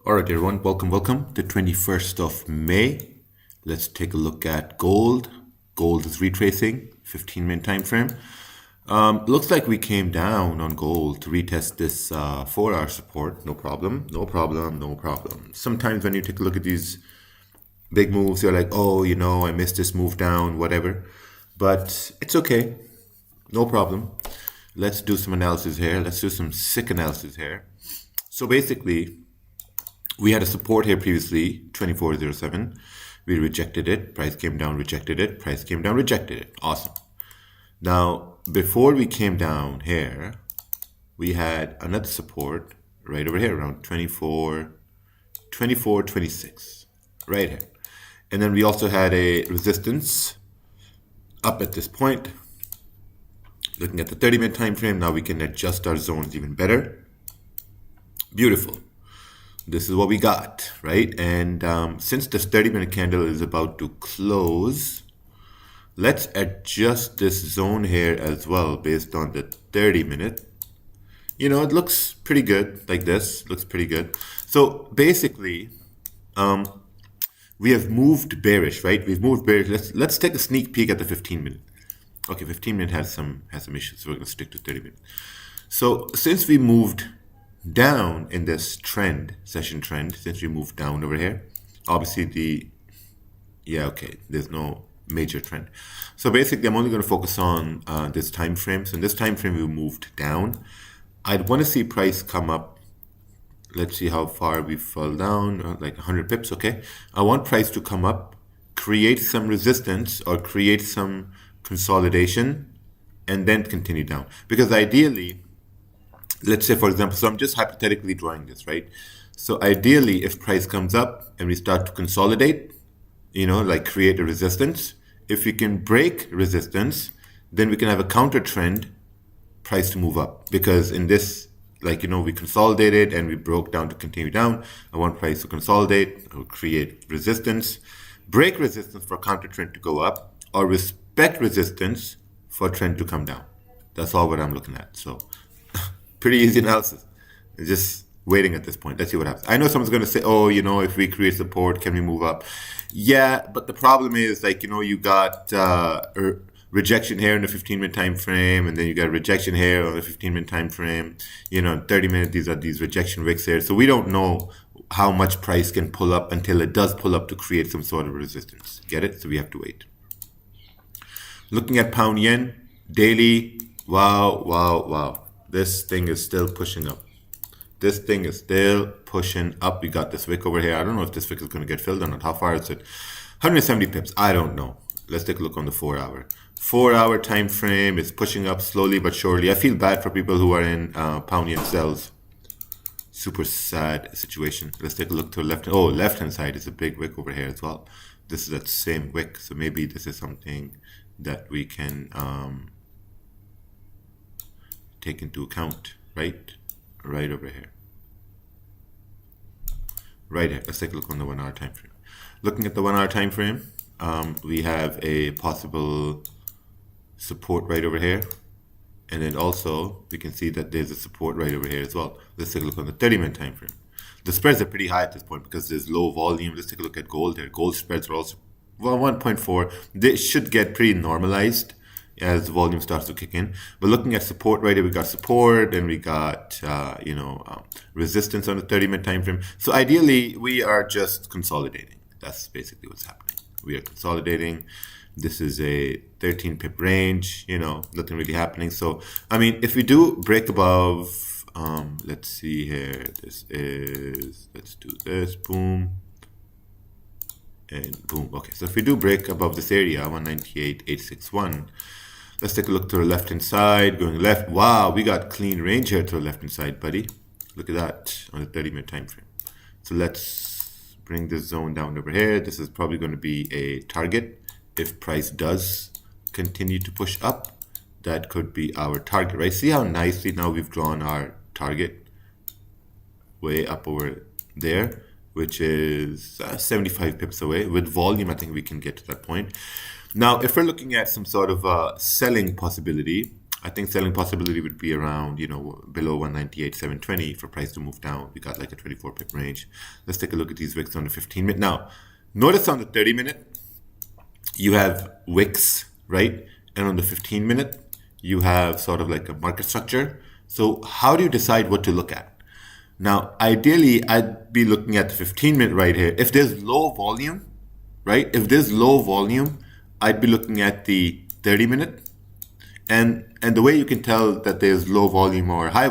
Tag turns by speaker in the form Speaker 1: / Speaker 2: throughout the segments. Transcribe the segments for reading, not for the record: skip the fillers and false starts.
Speaker 1: All right, everyone, welcome. The 21st of May. Let's take a look at gold. Gold is retracing, 15-minute time frame. Looks like we came down on gold to retest this 4-hour support. No problem. Sometimes when you take a look at these big moves, you're like, oh, I missed this move down, whatever. But it's okay. No problem. Let's do some analysis here. Let's do some sick analysis here. So basically, we had a support here previously, 2407. We rejected it. Price came down, rejected it. Price came down, rejected it. Awesome. Now, before we came down here, we had another support right over here around 2426, right here. And then we also had a resistance up at this point. Looking at the 30-minute time frame, now we can adjust our zones even better. Beautiful. This is what we got, right? And since this 30-minute candle is about to close, let's adjust this zone here as well based on the 30-minute. It looks pretty good like this. Looks pretty good. So basically, we have moved bearish, right? We've moved bearish. Let's take a sneak peek at the 15-minute. Okay, 15-minute has some issues, so we're going to stick to 30-minute. So since we moved down in this session trend, since we moved down over here, obviously there's no major trend. So basically, I'm only going to focus on this time frame. So in this time frame, we moved down. I'd want to see price come up. Let's see how far we fell down, like 100 pips, okay? I want price to come up, create some resistance or create some consolidation, and then continue down. Because ideally, let's say, for example, so I'm just hypothetically drawing this, right? So ideally, if price comes up and we start to consolidate, like create a resistance, if we can break resistance, then we can have a counter trend, price to move up. Because in this, we consolidated and we broke down to continue down. I want price to consolidate or create resistance, break resistance for counter trend to go up, or respect resistance for trend to come down. That's all what I'm looking at. So pretty easy analysis. It's just waiting at this point. Let's see what happens. I know someone's going to say, oh, if we create support, can we move up? Yeah, but the problem is, you got rejection here in the 15-minute time frame, and then you got rejection here on the 15-minute time frame. 30-minute, these are these rejection wicks here. So we don't know how much price can pull up until it does pull up to create some sort of resistance. Get it? So we have to wait. Looking at pound yen, daily, wow. This thing is still pushing up. We got this wick over here. I don't know if this wick is going to get filled or not. How far is it? 170 pips. I don't know. Let's take a look on the 4-hour. 4-hour time frame is pushing up slowly but surely. I feel bad for people who are in pound yen sells. Super sad situation. Let's take a look to the left. Oh, left-hand side is a big wick over here as well. This is that same wick. So maybe this is something that we can take into account, right over here. Right here. Let's take a look on the 1-hour time frame. Looking at the 1-hour time frame, we have a possible support right over here, and then also we can see that there's a support right over here as well. Let's take a look on the 30-minute time frame. The spreads are pretty high at this point because there's low volume. Let's take a look at gold here. Gold spreads are also 1.4. They should get pretty normalized as the volume starts to kick in. But looking at support right here, we got support and we got resistance on the 30-minute time frame. So ideally, we are just consolidating. That's basically what's happening. We are consolidating. This is a 13 pip range. Nothing really happening. So I mean, if we do break above, let's see here. Let's do this. Boom. And boom. Okay, so if we do break above this area, 198.861, let's take a look to the left-hand side. Going left. Wow, we got clean range here to the left-hand side, buddy. Look at that on the 30-minute time frame. So let's bring this zone down over here. This is probably going to be a target. If price does continue to push up, that could be our target, right? See how nicely now we've drawn our target way up over there, which is 75 pips away. With volume, I think we can get to that point. Now, if we're looking at some sort of selling possibility, I think selling possibility would be around, below 198,720 for price to move down. We got like a 24 pip range. Let's take a look at these wicks on the 15-minute. Now, notice on the 30-minute, you have wicks, right? And on the 15-minute, you have sort of like a market structure. So how do you decide what to look at? Now, ideally, I'd be looking at the 15-minute right here. If there's low volume, right? If there's low volume, I'd be looking at the 30-minute. And the way you can tell that there's low volume or high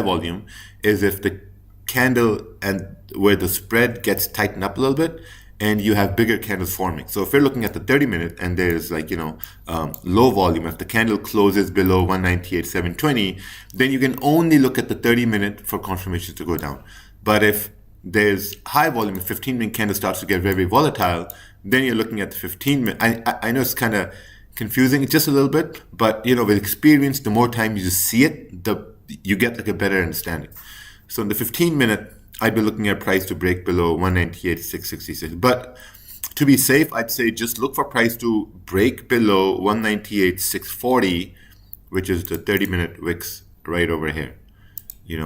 Speaker 1: volume is if the candle and where the spread gets tightened up a little bit, and you have bigger candles forming. So if we're looking at the 30-minute and there's like, low volume, if the candle closes below 198,720, then you can only look at the 30-minute for confirmation to go down. But if there's high volume, if 15-minute candle starts to get very, very volatile, then you're looking at the 15-minute. I know it's kind of confusing just a little bit, but with experience, the more time you just see it, you get like a better understanding. So in the 15-minute, I'd be looking at price to break below 198,666. But to be safe, I'd say just look for price to break below 198,640, which is the 30-minute wicks right over here.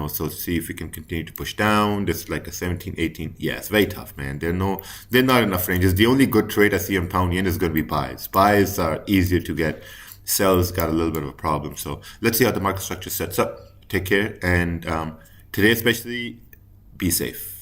Speaker 1: So see if we can continue to push down. This is like a 17, 18. Yeah, it's very tough, man. They're not enough ranges. The only good trade I see on pound yen is going to be buys. Buys are easier to get. Sells got a little bit of a problem. So let's see how the market structure sets up. Take care. And today especially, be safe.